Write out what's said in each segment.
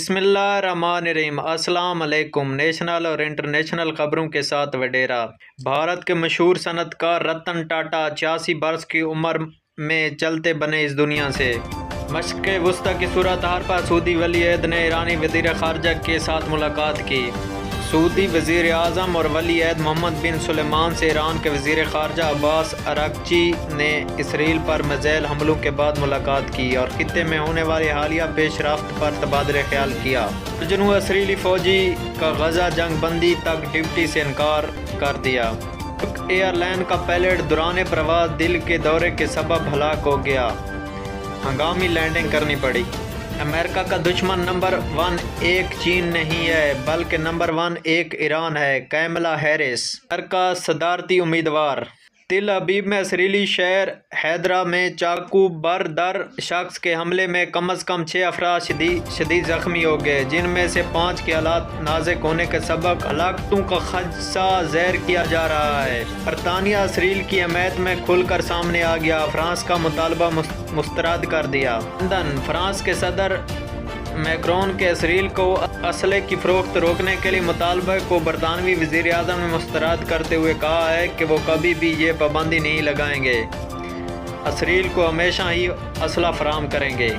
बिस्मिल्लाहिर्रहमानिर्रहीम। अस्सलाम वालेकुम। नेशनल और इंटरनेशनल खबरों के साथ वडेरा। भारत के मशहूर सनतकार रतन टाटा 86 बरस की उम्र में चलते बने इस दुनिया से। मशक़ वुस्ता की सूरत हाल पर सऊदी वली-ए-अहद ने ईरानी वज़ीर ख़ारजा के साथ मुलाकात की। सऊदी वज़ीर आज़म और वली-ए-अहद मोहम्मद बिन सुलेमान से ईरान के वज़ीर ख़ारजा अब्बास अराग़ची ने इसराइल पर मिज़ाइल हमलों के बाद मुलाकात की और खित्ते में होने वाली हालिया पेशरफ्त पर तबादला ख्याल किया। दर्जनों इसराइली फ़ौजी का गज़ा जंग बंदी तक ड्यूटी से इनकार कर दिया। तुर्क एयरलाइन का पायलट दौरान प्रवास दिल के दौरे के सबब हलाक हो गया। हंगामी लैंडिंग करनी पड़ी। अमेरिका का दुश्मन नंबर 1 एक चीन नहीं है बल्कि नंबर 1 एक ईरान है। कैमला हैरिस अमेरिका सदारती उम्मीदवार। तिल अबीब में इसराइली शहर हैदरा में चाकू बर दर शख्स के हमले में कम अज़ कम 6 अफराद शदीद ज़ख्मी हो गए, जिनमें से 5 के हालात नाज़ुक होने के सबब हलाकतों का खदशा ज़ाहिर किया जा रहा है। बरतानिया इसराइल की हमायत में खुलकर सामने आ गया। फ्रांस का मुतालबा मुस्तरद कर दिया। लंदन फ्रांस के सदर मैक्रोन के इसराइल को असले की फ़रोख्त रोकने के लिए मुतालबे को बरतानवी वज़ीर आज़म ने मुस्तरद करते हुए कहा है कि वो कभी भी ये पाबंदी नहीं लगाएंगे, इसराइल को हमेशा ही असला फराहम करेंगे।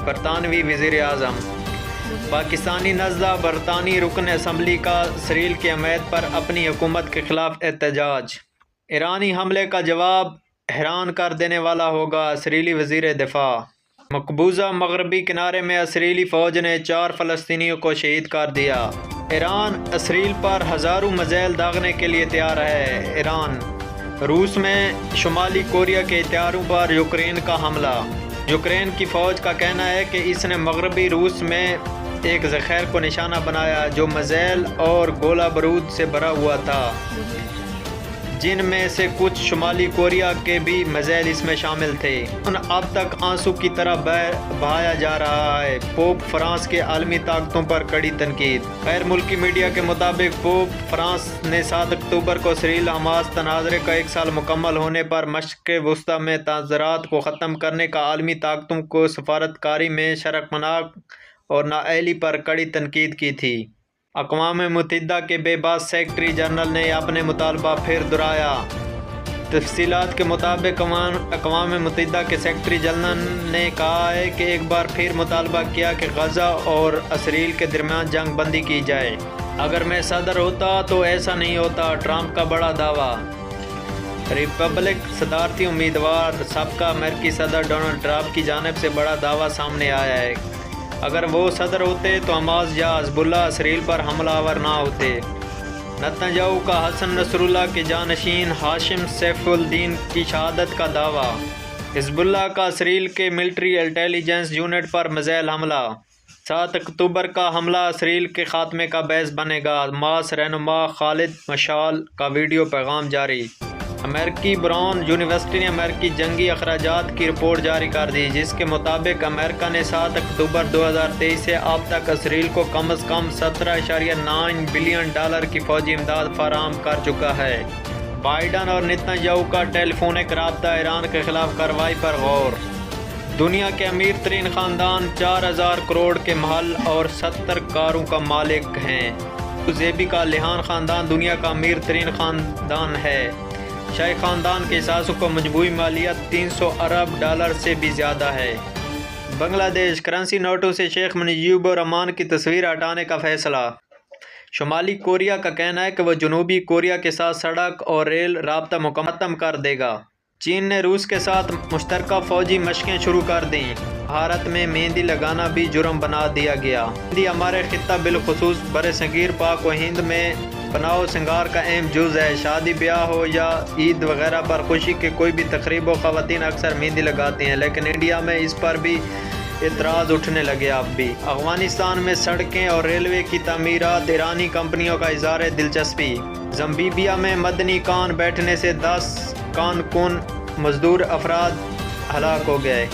बरतानवी वज़ीर आज़म। पाकिस्तानी नज़दा बरतानी रुकन असम्बली का इसराइल की हमायत पर अपनी हुकूमत के खिलाफ एहतजाज। ईरानी हमले का जवाब हैरान कर देने वाला होगा, इसराइली वज़ीर दिफा। मकबूजा मगरबी किनारे में इसराइली फ़ौज ने 4 फ़लस्तीनियों को शहीद कर दिया। ईरान इसराइल पर हज़ारों मिज़ाइल दागने के लिए तैयार है। ईरान रूस में शुमाली कोरिया के हथियारों पर यूक्रेन का हमला। यूक्रेन की फ़ौज का कहना है कि इसने मगरबी रूस में एक ज़ख़ीर को निशाना बनाया जो मिज़ाइल और गोला बारूद से भरा हुआ था, जिनमें से कुछ शुमाली कोरिया के भी मिज़ाइल इसमें शामिल थे। अब तक आंसू की तरह बहाया जा रहा है। पोप फ्रांस के आलमी ताकतों पर कड़ी तनकीद। गैर मुल्की मीडिया के मुताबिक पोप फ्रांस ने 7 अक्टूबर को इसराइल हमास तनाज़रे का 1 साल मुकम्मल होने पर मशक़ वुस्ता में तनाज़रात को ख़त्म करने का आलमी ताकतों को सफारतकारी में शरकमनाक और नाअहली पर कड़ी तनकीद की थी। अक़वाम मुत्तहिदा के बेबस सेक्रेटरी जनरल ने अपने मुतालबा फिर दोहराया। तफ़सीलात के मुताबिक अक़वाम मुत्तहिदा के सेक्रेटरी जनरल ने कहा है कि एक बार फिर मुतालबा किया कि गज़ा और इसराइल के दरमियान जंग बंदी की जाए। अगर मैं सदर होता तो ऐसा नहीं होता, ट्रंप का बड़ा दावा। रिपब्लिक सदारती उम्मीदवार सबका अमेरिकी सदर डोनाल्ड ट्रंप की जानिब से बड़ा दावा सामने आया है। अगर वो सदर होते तो हमास या हिज़्बुल्लाह इसराइल पर हमलावर ना होते। नेतन्याहू का हसन नसरुल्लाह के जानशीन हाशिम सैफुद्दीन की शहादत का दावा। हिज़्बुल्लाह का इसराइल के मिलिट्री इंटेलिजेंस यूनिट पर मिज़ाइल हमला। 7 अक्टूबर का हमला इसराइल के खात्मे का बायस बनेगा। हमास रहनुमा खालिद मशाल का वीडियो पैगाम जारी। अमेरिकी ब्राउन यूनिवर्सिटी ने अमेरिकी जंगी अखराजात की रिपोर्ट जारी कर दी, जिसके मुताबिक अमेरिका ने 7 अक्टूबर 2023 से अब तक इसराइल को कम अज़ कम $17.9 बिलियन की फ़ौजी इमदाद फराहम कर चुका है। बाइडन और नेतन्याहू का टेलीफोनिक रब्ता। ईरान के खिलाफ कार्रवाई पर गौर। दुनिया के अमीर तरीन ख़ानदान 4000 करोड़ के महल और 70 कारों का मालिक हैं। अबूज़ेबी का लिहान ख़ानदान दुनिया का अमीर तरीन ख़ानदान है। शाही ख़ानदान के हिस्सों को मजमूई मालियत $300 अरब से भी ज़्यादा है। बांग्लादेश करेंसी नोटों से शेख मुजीबुर रहमान की तस्वीर हटाने का फ़ैसला। शुमाली कोरिया का कहना है कि वह जनूबी कोरिया के साथ सड़क और रेल राब्ता मुकम्मल कर देगा। चीन ने रूस के साथ मुश्तरका फ़ौजी मशक़ें शुरू कर दी। भारत में मेहंदी लगाना भी जुर्म बना दिया गया। मेहंदी हमारे खित्ता बिलखुसूस बरसगीर पाक व हिंद में बनाओ सिंगार का अहम जुज़ है। शादी ब्याह हो या ईद वगैरह पर खुशी के कोई भी तकरीब हो, ख़वातीन अक्सर मेहंदी लगाती हैं, लेकिन इंडिया में इस पर भी एतराज़ उठने लगे। अब भी अफ़गानिस्तान में सड़कें और रेलवे की तमीरात ईरानी कंपनियों का इज़हार दिलचस्पी। ज़म्बिया में मदनी कान बैठने से 10 कानकुन मजदूर अफराद हलाक हो गए।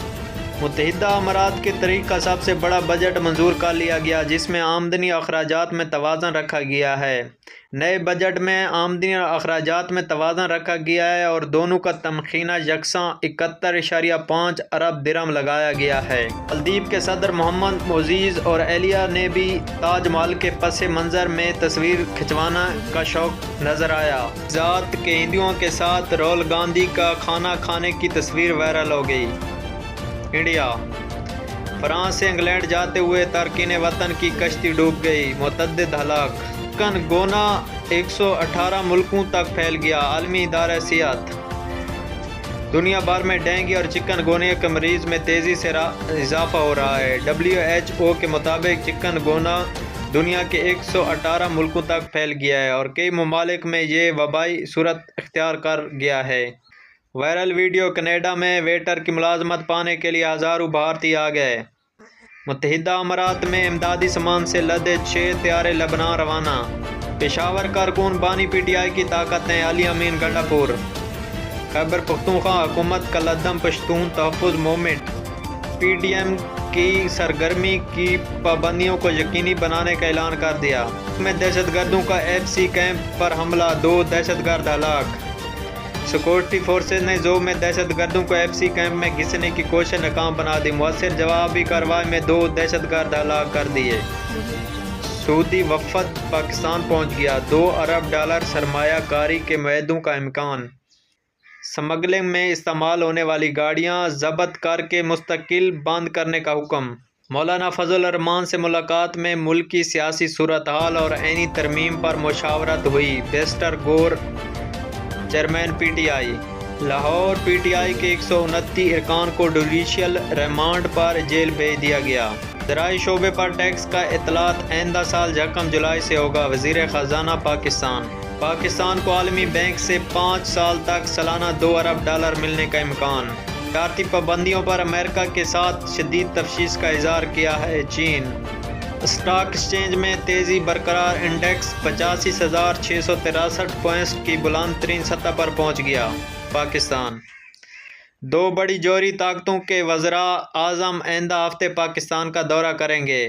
متحدہ امارات کے تاریخ کا سب سے بڑا بجٹ منظور کر لیا گیا، جس میں آمدنی اور اخراجات میں توازن رکھا گیا ہے۔ نئے بجٹ میں آمدنی اور اخراجات میں توازن رکھا گیا ہے اور دونوں کا تخمینہ یکساں 71.5 ارب درہم لگایا گیا ہے۔ مالدیپ کے صدر محمد معزز اور اہلیہ نے بھی تاج محل کے پس منظر میں تصویر کھنچوانے کا شوق نظر آیا۔ ذات کے ہندوؤں کے ساتھ راہل گاندھی کا کھانا کھانے کی تصویر وائرل ہو گئی۔ انڈیا۔ فرانس سے انگلینڈ جاتے ہوئے تارکین وطن کی کشتی ڈوب گئی، متعدد ہلاک۔ چکن گونا 118 ملکوں تک پھیل گیا، عالمی ادارہ صحت۔ دنیا بھر میں ڈینگی اور چکن گونیا کے مریض میں تیزی سے اضافہ ہو رہا ہے۔ WHO کے مطابق چکن گونا دنیا کے 118 ملکوں تک پھیل گیا ہے اور کئی ممالک میں یہ وبائی صورت اختیار کر گیا ہے۔ Viral video. کینیڈا میں ویٹر کی ملازمت پانے کے لیے ہزاروں بھارتی آ گئے۔ متحدہ امارات میں امدادی سامان سے لدے 6 طیارے لبنان روانہ۔ پشاور کارکن بانی PTI کی طاقتیں، علی امین گنڈا پور۔ خیبر پختونخوا حکومت کا لدھم پشتون تحفظ موومنٹ PDM کی سرگرمی کی پابندیوں کو یقینی بنانے کا اعلان کر دیا۔ میں دہشت گردوں کا FC کیمپ پر حملہ، 2 دہشت گرد ہلاک۔ سیکورٹی فورسز نے زو میں دہشت گردوں کو FC کیمپ میں گھسنے کی کوشش ناکام بنا دی، مؤثر جوابی کارروائی میں 2 دہشت گرد ہلاک کر دیے۔ سعودی وفد پاکستان پہنچ گیا، $2 ارب سرمایہ کاری کے معاہدوں کا امکان۔ سمگلنگ میں استعمال ہونے والی گاڑیاں ضبط کر کے مستقل بند کرنے کا حکم۔ مولانا فضل الرحمان سے ملاقات میں ملکی سیاسی صورتحال اور آئینی ترمیم پر مشاورت ہوئی۔ بیرسٹر گور، چیئرمین PTI۔ لاہور PTI کے 129 ارکان کو جوڈیشل ریمانڈ پر جیل بھیج دیا گیا۔ زرعی شعبے پر ٹیکس کا اطلاق آئندہ سال 1 جولائی سے ہوگا، وزیر خزانہ پاکستان۔ پاکستان کو عالمی بینک سے 5 سال تک سالانہ $2 ارب ملنے کا امکان۔ تجارتی پابندیوں پر امریکہ کے ساتھ شدید تشویش کا اظہار کیا ہے چین۔ اسٹاک ایکسچینج میں تیزی برقرار، انڈیکس 85,663 پوائنٹس کی بلند ترین سطح پر پہنچ گیا۔ پاکستان۔ 2 بڑی جوہری طاقتوں کے وزراء اعظم آئندہ ہفتے پاکستان کا دورہ کریں گے۔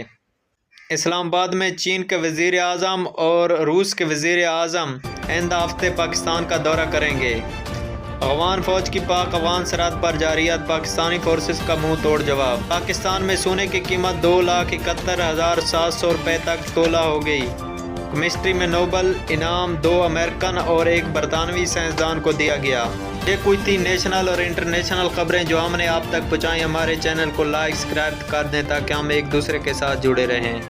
اسلام آباد میں چین کے وزیر اعظم اور روس کے وزیر اعظم آئندہ ہفتے پاکستان کا دورہ کریں گے۔ افغان فوج کی پاک افغان سرحد پر جارحیت، پاکستانی فورسز کا منہ توڑ جواب۔ پاکستان میں سونے کی قیمت 2,71,700 روپے تک تولہ ہو گئی۔ کیمسٹری میں نوبل انعام 2 امریکن اور 1 برطانوی سائنسدان کو دیا گیا۔ یہ کوئی تھی نیشنل اور انٹرنیشنل خبریں جو ہم نے آپ تک پہنچائیں۔ ہمارے چینل کو لائک، سبسکرائب کر دیں تاکہ ہم ایک دوسرے کے ساتھ جڑے رہیں۔